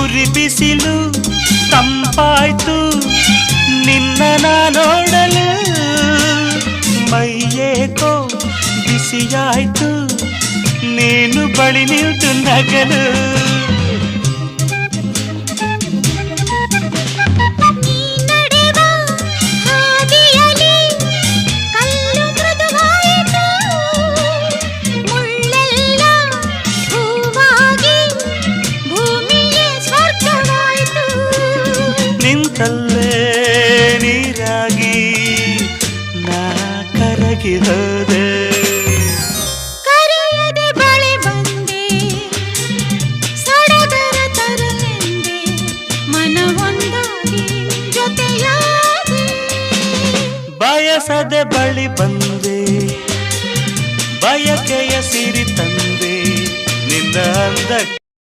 ಉರಿ ಬಿಸಿಲು ತಂಪಾಯ್ತು ನಿನ್ನ ನೋಡಲು ಮೈಯೇಕೋ ಬಿಸಿಯಾಯ್ತು ನೀನು ಬಳಿ ನಿಂತು ನಗಲು ನಿಂತಲ್ಲೇ ನೀರಾಗಿ ನಾ ಕರಗಿ ಹೋದೆ ಕರೆಯದೆ ಬಳಿ ಬಂದೆ ಸಡಗರ ತರಲೆಂದೆ ಮನವೊಂದಾಗಿ ಜೊತೆಯಾದೆ ಬಯಸದೆ ಬಳಿ ಬಂದೆ ಬಯಕೆಯ ಸಿರಿ ತಂದೆ ನಿನ್ನ ಅಂದ